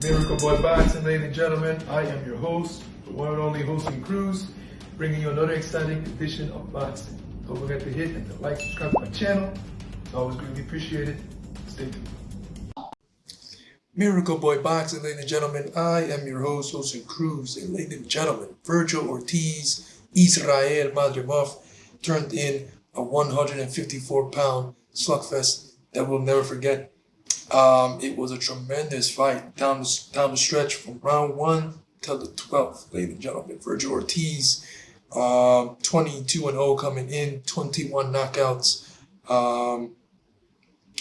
Miracle Boy Boxing, ladies and gentlemen. I am your host, the one and only hosting Cruz, bringing you another exciting edition of boxing. Don't forget to hit and to like, subscribe to my channel. It's always greatly appreciated. Stay tuned. Miracle Boy Boxing, ladies and gentlemen. I am your host, hosting Cruz, and ladies and gentlemen, Vergil Ortiz, Israel Madrimov turned in a 154-pound slugfest that we'll never forget. It was a tremendous fight down the stretch from round 1 till the 12th, ladies and gentlemen. Vergil Ortiz, 22-0 coming in, 21 knockouts.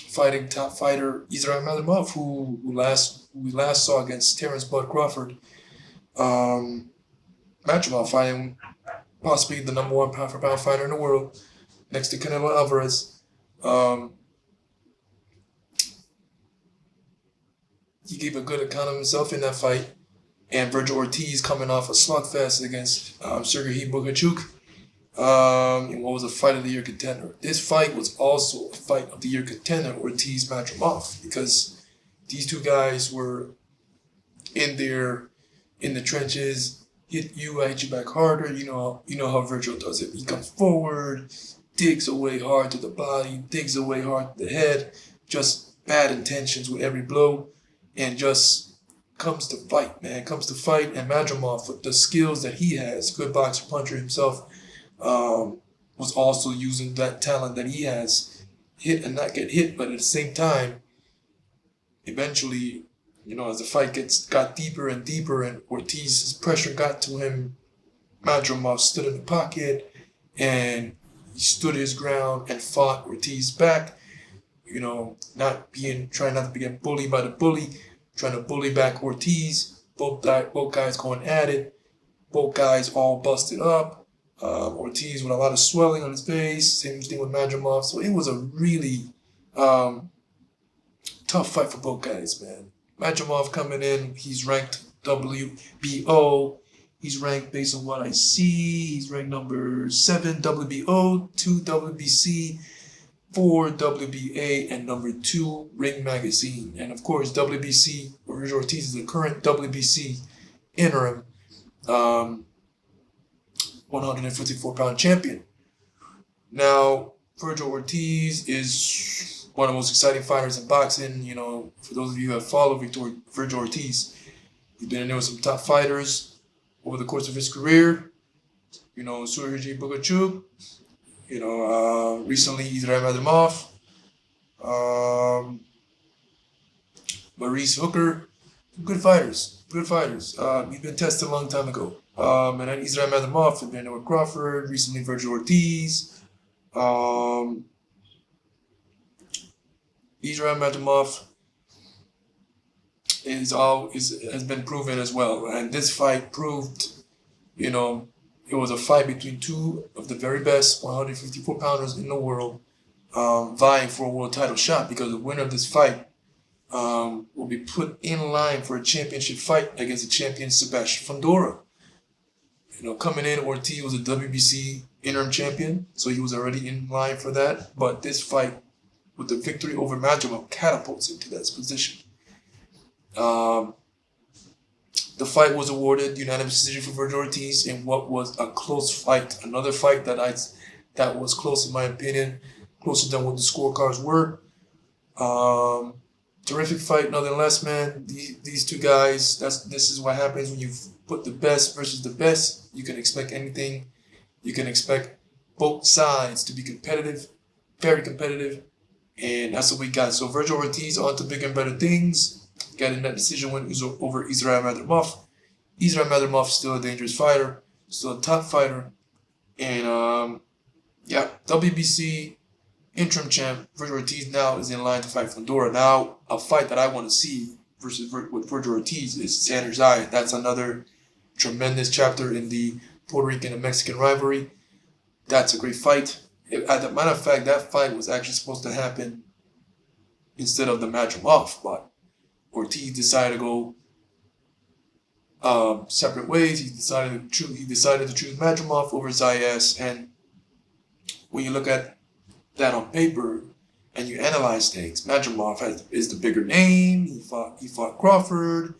Fighting top fighter Israel Madrimov, who we last saw against Terrence Bud Crawford. Madrimov fighting possibly the number 1 pound-for-pound fighter in the world, next to Canelo Alvarez. He gave a good account of himself in that fight. And Vergil Ortiz coming off a slugfest against Sergey Bogachuk. And what was a fight of the year contender. This fight was also a fight of the year contender, Ortiz Madrimov, because these two guys were in the trenches. Hit you, I hit you back harder. You know how Vergil does it. He comes forward, digs away hard to the body, digs away hard to the head. Just bad intentions with every blow. And just comes to fight, man. Comes to fight. And Madrimov, with the skills that he has, good boxer, puncher himself, was also using that talent that he has, hit and not get hit. But at the same time, eventually, as the fight got deeper and deeper, and Ortiz's pressure got to him, Madrimov stood in the pocket and he stood his ground and fought Ortiz back. Trying not to be bullied by the bully, trying to bully back Ortiz. Both guys going at it. Both guys all busted up. Ortiz with a lot of swelling on his face. Same thing with Madrimov. So it was a really tough fight for both guys, man. Madrimov coming in, he's ranked WBO. He's ranked based on what I see. He's ranked number 7 WBO, 2 WBC, 4 WBA, and number 2 Ring Magazine. And of course, WBC, Vergil Ortiz is the current WBC interim 154-pound champion. Now, Vergil Ortiz is one of the most exciting fighters in boxing. For those of you who have followed Vergil Ortiz, he's been in there with some top fighters over the course of his career. Sergey Bogachuk. Recently Israel Madrimov, Maurice Hooker, good fighters. He's been tested a long time ago. And then Israel Madrimov, and then with Crawford, recently Vergil Ortiz. Israel Madrimov has been proven as well. And this fight proved, it was a fight between two of the very best 154-pounders in the world, vying for a world title shot, because the winner of this fight will be put in line for a championship fight against the champion Sebastian Fundora. Coming in, Ortiz was a WBC interim champion, so he was already in line for that. But this fight, with the victory over Madrimov, catapults him to that position. The fight was awarded unanimous decision for Vergil Ortiz in what was a close fight. Another fight that was close, in my opinion, closer than what the scorecards were. Terrific fight, nonetheless, man. These two guys, this is what happens when you put the best versus the best. You can expect anything. You can expect both sides to be competitive, very competitive, and that's what we got. So Vergil Ortiz on to bigger and better things. Getting that decision win over Israel Madrimov. Israel Madrimov is still a dangerous fighter, still a top fighter. And WBC interim champ Vergil Ortiz now is in line to fight Fundora. Now, a fight that I want to see with Vergil Ortiz is Sanders Eye. That's another tremendous chapter in the Puerto Rican and Mexican rivalry. That's a great fight. As a matter of fact, that fight was actually supposed to happen instead of the Madrimov, but Ortiz decided to go separate ways. He decided to choose Madrimov over Zayas. And when you look at that on paper and you analyze things, Madrimov is the bigger name. He fought Crawford.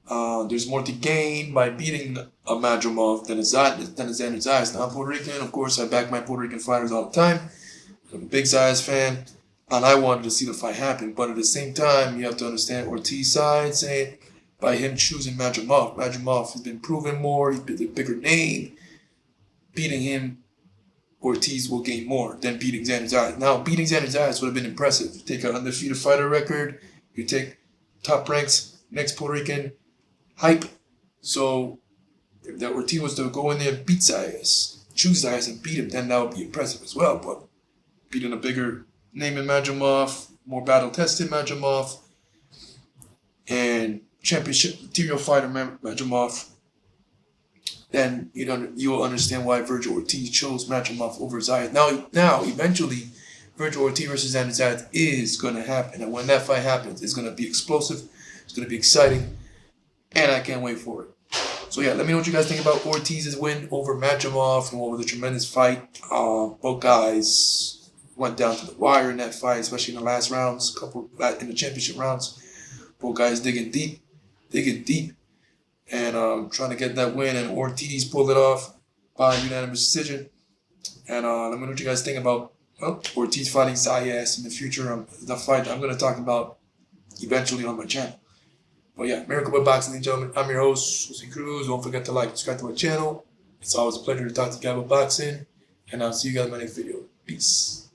There's more to gain by beating a Madrimov than a Xander Zayas. Now, I'm Puerto Rican. Of course, I back my Puerto Rican fighters all the time. I'm a big Zayas fan, and I wanted to see the fight happen. But at the same time, you have to understand Ortiz's side, saying by him choosing Madrimov. Madrimov has been proven more. He's been a bigger name. Beating him, Ortiz will gain more than beating Xander Zayas. Now, beating Xander Zayas would have been impressive. You take an undefeated fighter record. You take top ranks, next Puerto Rican hype. So if that Ortiz was to go in there and beat Zayas, choose Zayas and beat him, then that would be impressive as well. But beating a bigger name in Madrimov, more battle-tested Madrimov, and championship material fighter Madrimov, then you will understand why Vergil Ortiz chose Madrimov over Zayas. Now, eventually, Vergil Ortiz versus Xander Zayas is going to happen. And when that fight happens, it's going to be explosive. It's going to be exciting. And I can't wait for it. So, yeah, let me know what you guys think about Ortiz's win over Madrimov and what was a tremendous fight. Both guys went down to the wire in that fight, especially in the last rounds, in the championship rounds. Both guys digging deep. And trying to get that win, and Ortiz pulled it off by unanimous decision. And let me know what you guys think about Ortiz fighting Zayas in the future. The fight I'm going to talk about eventually on my channel. But yeah, Miracle by Boxing, ladies and gentlemen. I'm your host, Jose Cruz. Don't forget to like and subscribe to my channel. It's always a pleasure to talk to you guys about boxing. And I'll see you guys in my next video. Peace.